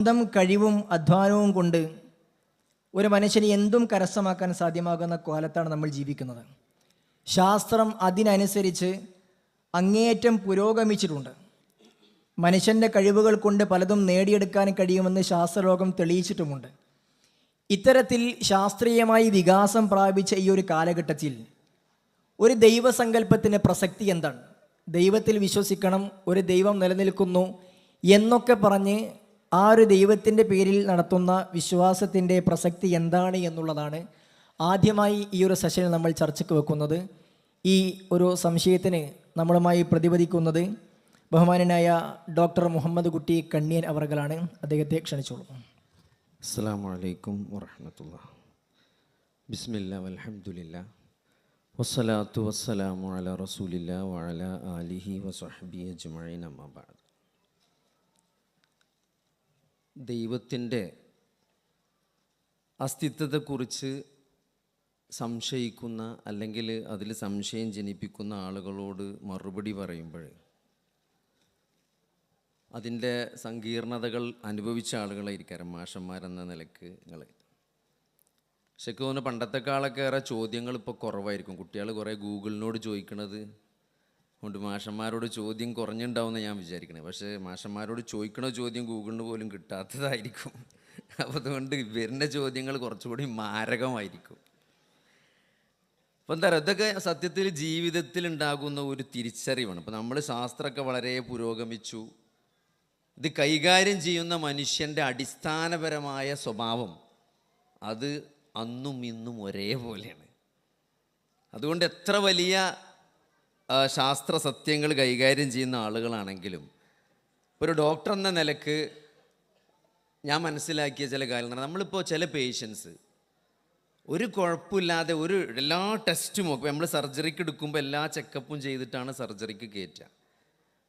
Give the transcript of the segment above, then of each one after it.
സ്വന്തം കഴിവും അധ്വാനവും കൊണ്ട് ഒരു മനുഷ്യന് എന്തും കരസ്ഥമാക്കാൻ സാധ്യമാകുന്ന കാലത്താണ് നമ്മൾ ജീവിക്കുന്നത്. ശാസ്ത്രം അതിനനുസരിച്ച് അങ്ങേയറ്റം പുരോഗമിച്ചിട്ടുണ്ട്. മനുഷ്യൻ്റെ കഴിവുകൾ കൊണ്ട് പലതും നേടിയെടുക്കാൻ കഴിയുമെന്ന് ശാസ്ത്രലോകം തെളിയിച്ചിട്ടുമുണ്ട്. ഇത്തരത്തിൽ ശാസ്ത്രീയമായി വികാസം പ്രാപിച്ച ഈ ഒരു കാലഘട്ടത്തിൽ ഒരു ദൈവസങ്കല്പത്തിൻ്റെ പ്രസക്തി എന്താണ്? ദൈവത്തിൽ വിശ്വസിക്കണം, ഒരു ദൈവം നിലനിൽക്കുന്നു എന്നൊക്കെ പറഞ്ഞ് ആ ഒരു ദൈവത്തിൻ്റെ പേരിൽ നടത്തുന്ന വിശ്വാസത്തിൻ്റെ പ്രസക്തി എന്താണ് എന്നുള്ളതാണ് ആദ്യമായി ഈ ഒരു സെഷനിൽ നമ്മൾ ചർച്ചയ്ക്ക് വെക്കുന്നത്. ഈ ഒരു സംശയത്തിന് നമ്മളുമായി പ്രതിപദിക്കുന്നത് ബഹുമാനനായ ഡോക്ടർ മുഹമ്മദ് കുട്ടി കണ്ണിയൻ അവർകളാണ്. അദ്ദേഹത്തെ ക്ഷണിച്ചോളൂ. അസ്സലാമു അലൈക്കും വറഹ്മത്തുള്ളാഹി. ബിസ്മില്ലാ വൽഹംദുലില്ലാ വസ്സലാത്തു വസ്സലാമു അലാ റസൂലില്ലാ വഅലാ ആലിഹി വസഹ്ബിഹി അജ്മഈൻ. അമ്മാ ബഅദ്. ദൈവത്തിൻ്റെ അസ്തിത്വത്തെക്കുറിച്ച് സംശയിക്കുന്ന അല്ലെങ്കിൽ അതിൽ സംശയം ജനിപ്പിക്കുന്ന ആളുകളോട് മറുപടി പറയുമ്പോൾ അതിൻ്റെ സങ്കീർണതകൾ അനുഭവിച്ച ആളുകളായിരിക്കാം മാഷന്മാരെന്ന നിലക്ക് നിങ്ങൾ. പക്ഷേ തോന്നുന്നു പണ്ടത്തെക്കാളൊക്കെ ഏറെ ചോദ്യങ്ങൾ ഇപ്പോൾ കുറവായിരിക്കും. കുട്ടികൾ കുറേ ഗൂഗിളിനോട് ചോദിക്കണത് കൊണ്ട് മാഷന്മാരോട് ചോദ്യം കുറഞ്ഞുണ്ടാവുമെന്ന് ഞാൻ വിചാരിക്കണേ. പക്ഷേ മാഷന്മാരോട് ചോദിക്കണ ചോദ്യം ഗൂഗിളിന് പോലും കിട്ടാത്തതായിരിക്കും. അപ്പോൾ അതുകൊണ്ട് വരുന്ന ചോദ്യങ്ങൾ കുറച്ചുകൂടി മാരകമായിരിക്കും. അപ്പോൾ എന്താ പറയുക, ഇതൊക്കെ സത്യത്തിൽ ജീവിതത്തിൽ ഉണ്ടാകുന്ന ഒരു തിരിച്ചറിവാണ്. ഇപ്പോൾ നമ്മൾ ശാസ്ത്രമൊക്കെ വളരെ പുരോഗമിച്ചു. ഇത് കൈകാര്യം ചെയ്യുന്ന മനുഷ്യൻ്റെ അടിസ്ഥാനപരമായ സ്വഭാവം അത് അന്നും ഇന്നും ഒരേപോലെയാണ്. അതുകൊണ്ട് എത്ര വലിയ ശാസ്ത്ര സത്യങ്ങൾ കൈകാര്യം ചെയ്യുന്ന ആളുകളാണെങ്കിലും ഒരു ഡോക്ടർ എന്ന നിലക്ക് ഞാൻ മനസ്സിലാക്കിയ ചില കാര്യങ്ങൾ, നമ്മളിപ്പോൾ ചില പേഷ്യൻസ് ഒരു കുഴപ്പമില്ലാതെ എല്ലാ ടെസ്റ്റും ഒക്കെ നമ്മൾ സർജറിക്ക് എടുക്കുമ്പോൾ എല്ലാ ചെക്കപ്പും ചെയ്തിട്ടാണ് സർജറിക്ക് കയറ്റുക.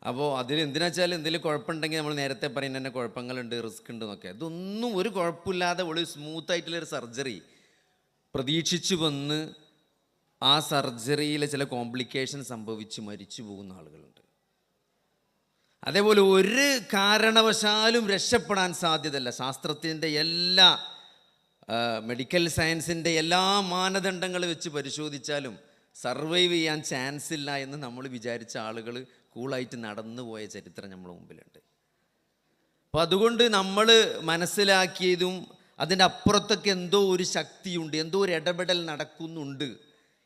അപ്പോൾ അതിൽ എന്തിനാ വെച്ചാൽ എന്തെങ്കിലും കുഴപ്പമുണ്ടെങ്കിൽ നമ്മൾ നേരത്തെ പറയുന്ന തന്നെ കുഴപ്പങ്ങളുണ്ട്, റിസ്ക് ഉണ്ട് എന്നൊക്കെ. ഇതൊന്നും ഒരു കുഴപ്പമില്ലാതെ ഒരു സ്മൂത്തായിട്ടുള്ളൊരു സർജറി പ്രതീക്ഷിച്ചു വന്ന് ആ സർജറിയിലെ ചില കോംപ്ലിക്കേഷൻ സംഭവിച്ച് മരിച്ചു പോകുന്ന ആളുകളുണ്ട്. അതേപോലെ ഒരു കാരണവശാലും രക്ഷപ്പെടാൻ സാധ്യതയില്ല. ശാസ്ത്രത്തിൻ്റെ എല്ലാ മെഡിക്കൽ സയൻസിൻ്റെ എല്ലാ മാനദണ്ഡങ്ങൾ വെച്ച് പരിശോധിച്ചാലും സർവൈവ് ചെയ്യാൻ ചാൻസ് ഇല്ല എന്ന് നമ്മൾ വിചാരിച്ച ആളുകൾ കൂളായിട്ട് നടന്നു പോയ ചരിത്രം നമ്മുടെ മുമ്പിലുണ്ട്. അപ്പോൾ അതുകൊണ്ട് നമ്മൾ മനസ്സിലാക്കിയതും അതിൻ്റെ അപ്പുറത്തൊക്കെ എന്തോ ഒരു ശക്തിയുണ്ട്, എന്തോ ഒരു ഇടപെടൽ നടക്കുന്നുണ്ട്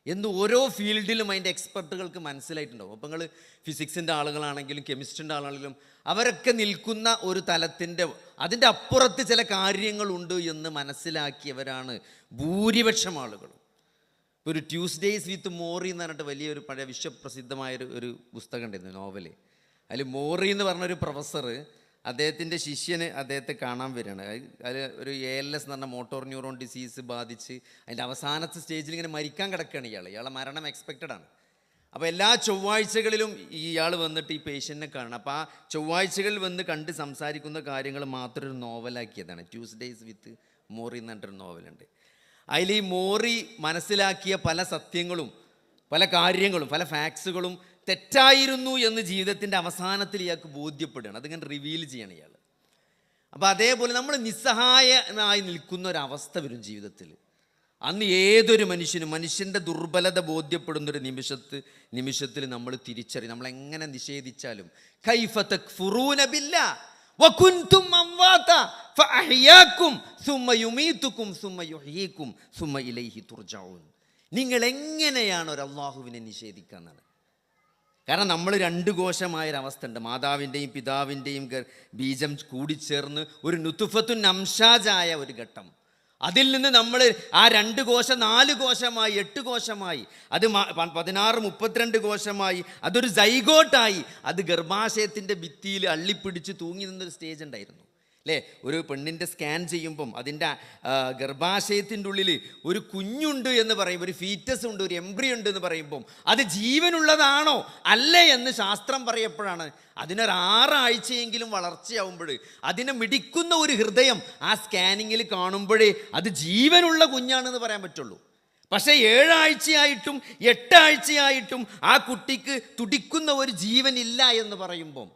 എന്ന് ഓരോ ഫീൽഡിലും അതിൻ്റെ എക്സ്പെർട്ടുകൾക്ക് മനസ്സിലായിട്ടുണ്ടാവും. അപ്പോൾ നിങ്ങൾ ഫിസിക്സിൻ്റെ ആളുകളാണെങ്കിലും കെമിസ്ട്രിൻ്റെ ആളാണെങ്കിലും അവരൊക്കെ നിൽക്കുന്ന ഒരു തലത്തിൻ്റെ അതിൻ്റെ അപ്പുറത്ത് ചില കാര്യങ്ങളുണ്ട് എന്ന് മനസ്സിലാക്കിയവരാണ് ഭൂരിപക്ഷം ആളുകളും. ഇപ്പോൾ ഒരു ട്യൂസ്ഡേയ്സ് വിത്ത് മോറി എന്ന് പറഞ്ഞിട്ട് വലിയൊരു പഴയ വിശ്വപ്രസിദ്ധമായൊരു പുസ്തകം ഉണ്ടായിരുന്നു, നോവല്. അതിൽ മോറി എന്ന് പറഞ്ഞൊരു പ്രൊഫസർ അദ്ദേഹത്തിൻ്റെ ശിഷ്യന് അദ്ദേഹത്തെ കാണാൻ വരികയാണ്. അതിൽ ഒരു ALS എന്ന് പറഞ്ഞ മോട്ടോർ ന്യൂറോൺ ഡിസീസ് ബാധിച്ച് അതിൻ്റെ അവസാനത്തെ സ്റ്റേജിൽ ഇങ്ങനെ മരിക്കാൻ കിടക്കുകയാണ് ഇയാളെ മരണം എക്സ്പെക്റ്റഡ് ആണ്. അപ്പോൾ എല്ലാ ചൊവ്വാഴ്ചകളിലും ഇയാൾ വന്നിട്ട് ഈ പേഷ്യൻറ്റിനെ കാണണം. അപ്പോൾ ആ ചൊവ്വാഴ്ചകളിൽ വന്ന് കണ്ട് സംസാരിക്കുന്ന കാര്യങ്ങൾ മാത്രം ഒരു നോവലാക്കിയതാണ്. ട്യൂസ്ഡേയ്സ് വിത്ത് മോറി എന്ന് പറഞ്ഞിട്ടൊരു നോവലുണ്ട്. അതിൽ ഈ മോറി മനസ്സിലാക്കിയ പല സത്യങ്ങളും പല കാര്യങ്ങളും പല ഫാക്ട്സുകളും തെറ്റായിരുന്നു എന്ന് ജീവിതത്തിൻ്റെ അവസാനത്തിൽ ഇയാൾക്ക് ബോധ്യപ്പെടുകയാണ്. അതിങ്ങനെ റിവീൽ ചെയ്യണം ഇയാൾ. അപ്പോൾ അതേപോലെ നമ്മൾ നിസ്സഹായനായി നിൽക്കുന്ന ഒരവസ്ഥ വരും ജീവിതത്തിൽ. അന്ന് ഏതൊരു മനുഷ്യൻ്റെ ദുർബലത ബോധ്യപ്പെടുന്നൊരു നിമിഷത്തിൽ നമ്മൾ തിരിച്ചറിയും നമ്മളെങ്ങനെ നിഷേധിച്ചാലും കൈഫ തക്ഫുറൂന ബില്ലാഹ് വകുൻതും അംവാത ഫഅഹ്യാകും സുമ്മ യുമീതുകും സുമ്മ യുഹ്യീകും സുമ്മ ഇലൈഹി തുർജഊൻ. നിങ്ങൾ എങ്ങനെയാണ് ഒരു അല്ലാഹുവിനെ നിഷേധിക്കാന്നാണ്. കാരണം നമ്മൾ രണ്ട് കോശമായൊരവസ്ഥ ഉണ്ട്. മാതാവിൻ്റെയും പിതാവിൻ്റെയും ബീജം കൂടിച്ചേർന്ന് ഒരു നുതുഫത്തുൻ അംഷാജായ ഒരു ഘട്ടം. അതിൽ നിന്ന് നമ്മൾ ആ 2 കോശം 4 കോശമായി 8 കോശമായി അത് 16 32 കോശമായി അതൊരു സൈഗോട്ടായി അത് ഗർഭാശയത്തിൻ്റെ ഭിത്തിയിൽ അള്ളിപ്പിടിച്ച് തൂങ്ങി നിന്നൊരു സ്റ്റേജ് ഉണ്ടായിരുന്നു അല്ലേ. ഒരു പെണ്ണിൻ്റെ സ്കാൻ ചെയ്യുമ്പം അതിൻ്റെ ഗർഭാശയത്തിൻ്റെ ഉള്ളിൽ ഒരു കുഞ്ഞുണ്ട് എന്ന് പറയുമ്പോൾ, ഒരു ഫീറ്റസ് ഉണ്ട്, ഒരു എംബ്രിയോ ഉണ്ട് എന്ന് പറയുമ്പം അത് ജീവനുള്ളതാണോ അല്ലേ എന്ന് ശാസ്ത്രം പറയപ്പോഴാണ് അതിനൊരു 6 ആഴ്ചയെങ്കിലും വളർച്ചയാവുമ്പോൾ അതിനെ മിടിക്കുന്ന ഒരു ഹൃദയം ആ സ്കാനിങ്ങിൽ കാണുമ്പോഴേ അത് ജീവനുള്ള കുഞ്ഞാണെന്ന് പറയാൻ പറ്റുള്ളൂ. പക്ഷേ 7 ആഴ്ചയായിട്ടും 8 ആഴ്ചയായിട്ടും ആ കുട്ടിക്ക് തുടിക്കുന്ന ഒരു ജീവനില്ല എന്ന് പറയുമ്പം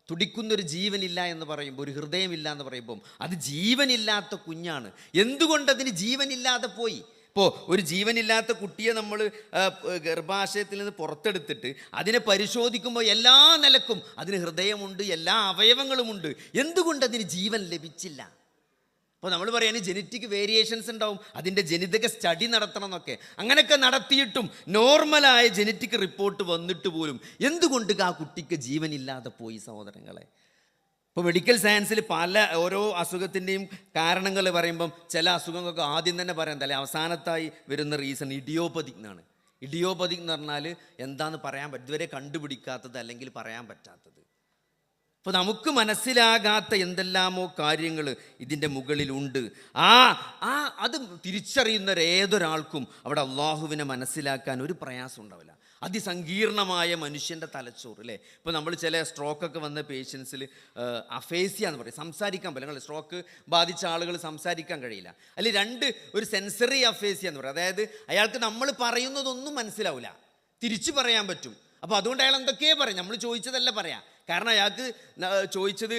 തുടിക്കുന്നൊരു ജീവനില്ല എന്ന് പറയുമ്പോൾ, ഒരു ഹൃദയമില്ല എന്ന് പറയുമ്പോൾ അത് ജീവനില്ലാത്ത കുഞ്ഞാണ്. എന്തുകൊണ്ടതിന് ജീവനില്ലാതെ പോയി? ഇപ്പോൾ ഒരു ജീവനില്ലാത്ത കുട്ടിയെ നമ്മൾ ഗർഭാശയത്തിൽ നിന്ന് പുറത്തെടുത്തിട്ട് അതിനെ പരിശോധിക്കുമ്പോൾ എല്ലാ നിലക്കും അതിന് ഹൃദയമുണ്ട്, എല്ലാ അവയവങ്ങളുമുണ്ട്. എന്തുകൊണ്ടതിന് ജീവൻ ലഭിച്ചില്ല? അപ്പോൾ നമ്മൾ പറയാൻ ജനറ്റിക് വേരിയേഷൻസ് ഉണ്ടാവും, അതിൻ്റെ ജനിതക സ്റ്റഡി നടത്തണം എന്നൊക്കെ. അങ്ങനെയൊക്കെ നടത്തിയിട്ടും നോർമലായ ജനറ്റിക് റിപ്പോർട്ട് വന്നിട്ട് പോലും എന്തുകൊണ്ട് ആ കുട്ടിക്ക് ജീവനില്ലാതെ പോയി സഹോദരങ്ങളെ? ഇപ്പോൾ മെഡിക്കൽ സയൻസിൽ പല ഓരോ അസുഖത്തിൻ്റെയും കാരണങ്ങൾ പറയുമ്പം ചില അസുഖങ്ങൾക്ക് ആദ്യം തന്നെ പറയാൻ തല്ലേ അവസാനത്തായി വരുന്ന റീസൺ ഇഡിയോപ്പതിക് എന്നാണ്. ഇഡിയോപ്പതിക് എന്ന് പറഞ്ഞാൽ എന്താണെന്ന് പറയാൻ പറ്റും, ഇതുവരെ കണ്ടുപിടിക്കാത്തത് അല്ലെങ്കിൽ പറയാൻ പറ്റാത്തത്. അപ്പോൾ നമുക്ക് മനസ്സിലാകാത്ത എന്തെല്ലാമോ കാര്യങ്ങൾ ഇതിൻ്റെ മുകളിലുണ്ട്. അത് തിരിച്ചറിയുന്ന ഏതൊരാൾക്കും അവിടെ അള്ളാഹുവിനെ മനസ്സിലാക്കാൻ ഒരു പ്രയാസം ഉണ്ടാവില്ല. അതിസങ്കീർണമായ മനുഷ്യൻ്റെ തലച്ചോറ് അല്ലേ. ഇപ്പോൾ നമ്മൾ ചില സ്ട്രോക്കൊക്കെ വന്ന പേഷ്യൻസിൽ അഫേസിയ എന്ന് പറയും, സംസാരിക്കാൻ പറ്റില്ല. സ്ട്രോക്ക് ബാധിച്ച ആളുകൾ സംസാരിക്കാൻ കഴിയില്ല. അല്ലെങ്കിൽ ഒരു സെൻസറി അഫേസിയ എന്ന് പറയും, അതായത് അയാൾക്ക് നമ്മൾ പറയുന്നതൊന്നും മനസ്സിലാവില്ല, തിരിച്ചു പറയാൻ പറ്റും. അപ്പോൾ അതുകൊണ്ട് അയാൾ എന്തൊക്കെയോ പറയും, നമ്മൾ ചോദിച്ചതല്ല പറയാം. കാരണം അയാൾക്ക് ചോദിച്ചത്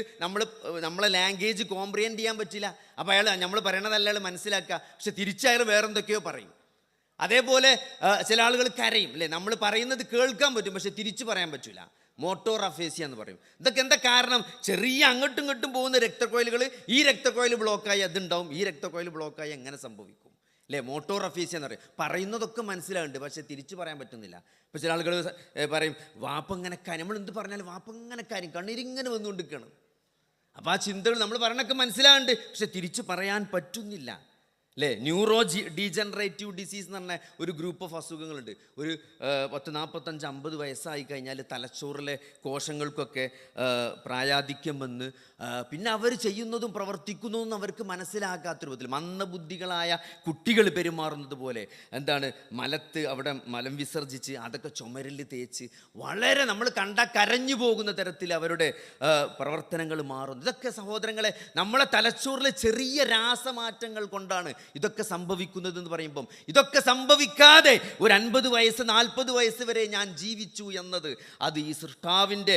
നമ്മളെ ലാംഗ്വേജ് കോംപ്രിഹെൻഡ് ചെയ്യാൻ പറ്റില്ല. അപ്പോൾ അയാൾ നമ്മൾ പറയണതല്ല അയാൾ മനസ്സിലാക്കുക, പക്ഷെ തിരിച്ചയാൾ വേറെന്തൊക്കെയോ പറയും. അതേപോലെ ചില ആളുകൾ കരയും അല്ലേ, നമ്മൾ പറയുന്നത് കേൾക്കാൻ പറ്റും പക്ഷെ തിരിച്ചു പറയാൻ പറ്റില്ല. മോട്ടോർ അഫേസിയ എന്ന് പറയും. ഇതൊക്കെ എന്താ കാരണം? ചെറിയ അങ്ങോട്ടും ഇങ്ങോട്ടും പോകുന്ന രക്തക്കോയിലുകൾ, ഈ രക്തക്കോയിൽ ബ്ലോക്കായി അതുണ്ടാവും, ഈ രക്തക്കോയിൽ ബ്ലോക്കായി എങ്ങനെ സംഭവിക്കും അല്ലേ? മോട്ടോർ അഫേസിയ എന്ന് പറയും. പറയുന്നതൊക്കെ മനസ്സിലാകുന്നുണ്ട് പക്ഷെ തിരിച്ചു പറയാൻ പറ്റുന്നില്ല. ഇപ്പോൾ ചില ആളുകൾ പറയും വാപ്പ ഇങ്ങനെ കാര്യം, നമ്മൾ എന്ത് പറഞ്ഞാലും വാപ്പ ഇങ്ങനെ കാര്യം കണ്ണീരിങ്ങനെ വന്നുകൊണ്ടിരിക്കണം. അപ്പോൾ ആ ചിന്തകൾ നമ്മൾ പറയണൊക്കെ മനസ്സിലാകുന്നുണ്ട് പക്ഷെ തിരിച്ചു പറയാൻ പറ്റുന്നില്ല അല്ലേ? ന്യൂറോ ഡീജനറേറ്റീവ് ഡിസീസ് എന്ന് പറഞ്ഞ ഒരു ഗ്രൂപ്പ് ഓഫ് അസുഖങ്ങളുണ്ട്. ഒരു 40-45-50 വയസ്സായി കഴിഞ്ഞാൽ തലച്ചോറിലെ കോശങ്ങൾക്കൊക്കെ പ്രായാധിക്യം വന്ന് പിന്നെ അവർ ചെയ്യുന്നതും പ്രവർത്തിക്കുന്നതും അവർക്ക് മനസ്സിലാകാത്ത രൂപത്തിൽ മന്ദബുദ്ധികളായ കുട്ടികൾ പെരുമാറുന്നത് പോലെ മലത്ത് അവിടെ മലം വിസർജിച്ച് അതൊക്കെ ചുമരിൽ തേച്ച് വളരെ നമ്മൾ കരഞ്ഞു പോകുന്ന തരത്തിൽ അവരുടെ പ്രവർത്തനങ്ങൾ മാറുന്നു. ഇതൊക്കെ സഹോദരങ്ങളെ നമ്മളെ തലച്ചോറിലെ ചെറിയ രാസമാറ്റങ്ങൾ കൊണ്ടാണ് ഇതൊക്കെ സംഭവിക്കുന്നത് എന്ന് പറയുമ്പം, ഇതൊക്കെ സംഭവിക്കാതെ ഒരു 50 വയസ്സ് 40 വയസ്സ് വരെ ഞാൻ ജീവിച്ചു എന്നത് അത് ഈ സൃഷ്ടാവിൻ്റെ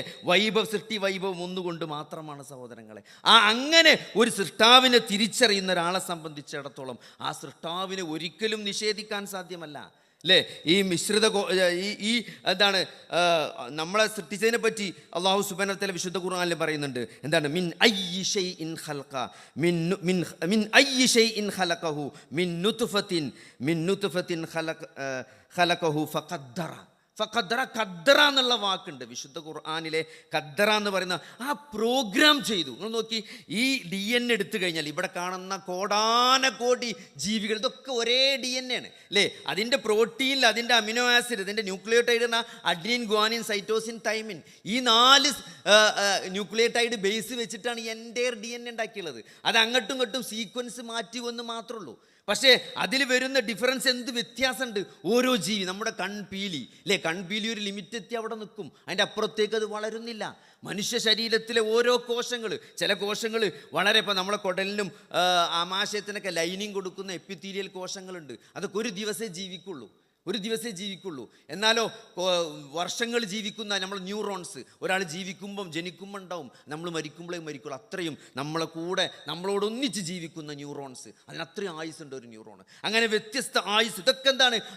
സൃഷ്ടി വൈഭവം ഒന്നുകൊണ്ട് മാത്രമാണ് സഹോദരങ്ങളെ. അങ്ങനെ ഒരു സൃഷ്ടാവിനെ തിരിച്ചറിയുന്ന ഒരാളെ സംബന്ധിച്ചിടത്തോളം ആ സൃഷ്ടാവിനെ ഒരിക്കലും നിഷേധിക്കാൻ സാധ്യമല്ല അല്ലേ? ഈ മിശ്രിത നമ്മളെ സൃഷ്ടിച്ചതിനെ പറ്റി അള്ളാഹു സുബ്ഹാനഹു വ തആല വിശുദ്ധ ഖുർആനിൽ പറയുന്നുണ്ട്. മിൻ അയ്യി ഷൈഇൻ ഖൽഖ മിൻ അയ്യി ഷൈഇൻ ഖലഖഹു മിൻ നുത്ഫത്തിൻ ഖലഖഹു ഫഖദ്ദറ. ഖദ്ദറ എന്നുള്ള വാക്കുണ്ട് വിശുദ്ധ ഖുർആനിലെ. ഖദ്ദറ എന്ന് പറയുന്ന ആ പ്രോഗ്രാം ചെയ്തു. നിങ്ങൾ നോക്കി, ഈ DNA എടുത്തു കഴിഞ്ഞാൽ ഇവിടെ കാണുന്ന കോടാനകോടി ജീവികൾ ഇതൊക്കെ ഒരേ DNA ആണ് അല്ലേ? അതിൻ്റെ പ്രോട്ടീനിൽ അതിൻ്റെ അമിനോ ആസിഡ്, ഇതിൻ്റെ ന്യൂക്ലിയോടൈഡ് എന്ന അഡ്രീൻ ഗ്വാനിൻ സൈറ്റോസിൻ തൈമിൻ, ഈ 4 ന്യൂക്ലിയോടൈഡ് ബേസ് വെച്ചിട്ടാണ് ഈ എൻ്റയർ DNA ഉണ്ടാക്കിയുള്ളത്. അത് അങ്ങോട്ടും ഇങ്ങോട്ടും സീക്വൻസ് മാറ്റി എന്ന് മാത്രമേ ഉള്ളൂ. പക്ഷേ അതിൽ വരുന്ന ഡിഫറൻസ് എന്ത് വ്യത്യാസമുണ്ട്? ഓരോ ജീവി, നമ്മുടെ കൺപീലി അല്ലേ, കൺപീലി ഒരു ലിമിറ്റ് എത്തി അവിടെ നിൽക്കും, അതിൻ്റെ അപ്പുറത്തേക്ക് അത് വളരുന്നില്ല. മനുഷ്യ ശരീരത്തിലെ ഓരോ കോശങ്ങൾ, ചില കോശങ്ങൾ വളരെ, ഇപ്പോൾ നമ്മളെ കുടലിനും ആമാശയത്തിനൊക്കെ ലൈനിങ് കൊടുക്കുന്ന എപ്പിത്തീലിയൽ കോശങ്ങളുണ്ട്. അതൊക്കെ ഒരു ദിവസമേ ജീവിക്കുള്ളൂ. എന്നാലോ വർഷങ്ങൾ ജീവിക്കുന്ന നമ്മൾ ന്യൂറോൺസ്, ഒരാൾ ജനിക്കുമ്പോൾ ഉണ്ടാവും, നമ്മൾ മരിക്കുമ്പോഴേ മരിക്കുള്ളൂ. അത്രയും നമ്മളെ കൂടെ നമ്മളോടൊന്നിച്ച് ജീവിക്കുന്ന ന്യൂറോൺസ്, അതിനത്രയും ആയുസ്സുണ്ട് ഒരു ന്യൂറോൺ. അങ്ങനെ വ്യത്യസ്ത ആയുസ്. ഇതൊക്കെ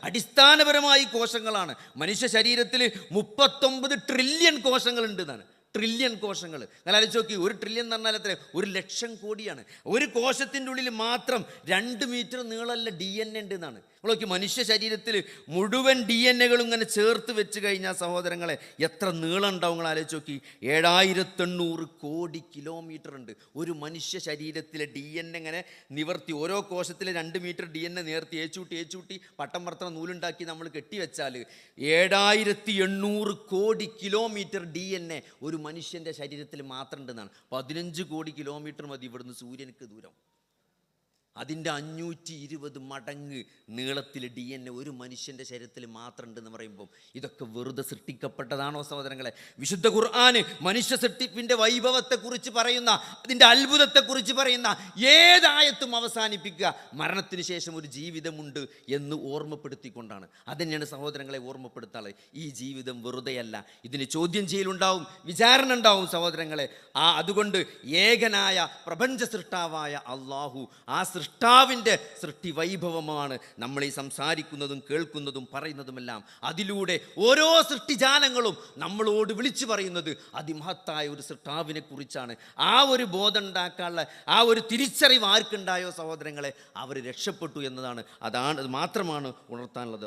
അടിസ്ഥാനപരമായി കോശങ്ങളാണ്. മനുഷ്യ ശരീരത്തിൽ 39 ട്രില്യൺ കോശങ്ങളുണ്ട് എന്നാണ്. ട്രില്യൺ കോശങ്ങൾ. നിങ്ങൾ ആലോചിച്ച് നോക്കി, 1 ട്രില്യൺ എന്ന് പറഞ്ഞാൽ എത്ര? 1,00,000 കോടിയാണ്. ഒരു കോശത്തിൻ്റെ ഉള്ളിൽ മാത്രം 2 മീറ്റർ നീളമുള്ള DNA ഉണ്ട് എന്നാണ്. നിങ്ങൾ നോക്കി, മനുഷ്യ ശരീരത്തിൽ മുഴുവൻ DNAകളും ഇങ്ങനെ ചേർത്ത് വെച്ച് കഴിഞ്ഞാൽ സഹോദരങ്ങളെ എത്ര നീളം ഉണ്ടാവും? നിങ്ങൾ ആലോചിച്ച് നോക്കി, 7,800 കോടി കിലോമീറ്റർ ഉണ്ട് ഒരു മനുഷ്യ ശരീരത്തിലെ DNA. ഇങ്ങനെ നിവർത്തി ഓരോ കോശത്തിലെ 2 മീറ്റർ DNA നേർത്തി ഏച്ചൂട്ടി പട്ടം പറത്തണ നൂലുണ്ടാക്കി നമ്മൾ കെട്ടിവെച്ചാൽ 7,800 കോടി കിലോമീറ്റർ DNA ഒരു മനുഷ്യൻ്റെ ശരീരത്തിൽ മാത്രം ഉണ്ടെന്നാണ്. 15 കോടി കിലോമീറ്റർ മതി ഇവിടുന്ന് സൂര്യനക്ക് ദൂരം. അതിൻ്റെ 520 മടങ്ങ് നീളത്തിൽ DNA ഒരു മനുഷ്യൻ്റെ ശരീരത്തിൽ മാത്രം ഉണ്ടെന്ന് പറയുമ്പോൾ ഇതൊക്കെ വെറുതെ സൃഷ്ടിക്കപ്പെട്ടതാണോ സഹോദരങ്ങളെ? വിശുദ്ധ ഖുർആന് മനുഷ്യ സൃഷ്ടിപ്പിൻ്റെ വൈഭവത്തെക്കുറിച്ച് പറയുന്ന, അതിൻ്റെ അത്ഭുതത്തെക്കുറിച്ച് പറയുന്ന ഏതായത്തും അവസാനിപ്പിക്കുക മരണത്തിന് ശേഷം ഒരു ജീവിതമുണ്ട് എന്ന് ഓർമ്മപ്പെടുത്തിക്കൊണ്ടാണ്. അതുതന്നെയാണ് സഹോദരങ്ങളെ ഓർമ്മപ്പെടുത്താറ്. ഈ ജീവിതം വെറുതെയല്ല, ഇതിന് ചോദ്യം ചെയ്യലുണ്ടാവും, വിചാരണ ഉണ്ടാവും സഹോദരങ്ങളെ. അതുകൊണ്ട് ഏകനായ പ്രപഞ്ച സൃഷ്ടാവായ അള്ളാഹു, ആ സൃഷ്ടാവിൻ്റെ സൃഷ്ടി വൈഭവമാണ് നമ്മൾ ഈ സംസാരിക്കുന്നതും കേൾക്കുന്നതും പറയുന്നതുമെല്ലാം. അതിലൂടെ ഓരോ സൃഷ്ടിജാലങ്ങളും നമ്മളോട് വിളിച്ചു പറയുന്നത് അതിമഹത്തായ ഒരു സൃഷ്ടാവിനെ കുറിച്ചാണ്. ആ ഒരു ബോധം ഉണ്ടാക്കാനുള്ള ആ ഒരു തിരിച്ചറിവ് ആർക്കുണ്ടായോ സഹോദരങ്ങളെ, അവർ രക്ഷപ്പെട്ടു എന്നതാണ്. അത് മാത്രമാണ് ഉണർത്താനുള്ളത്.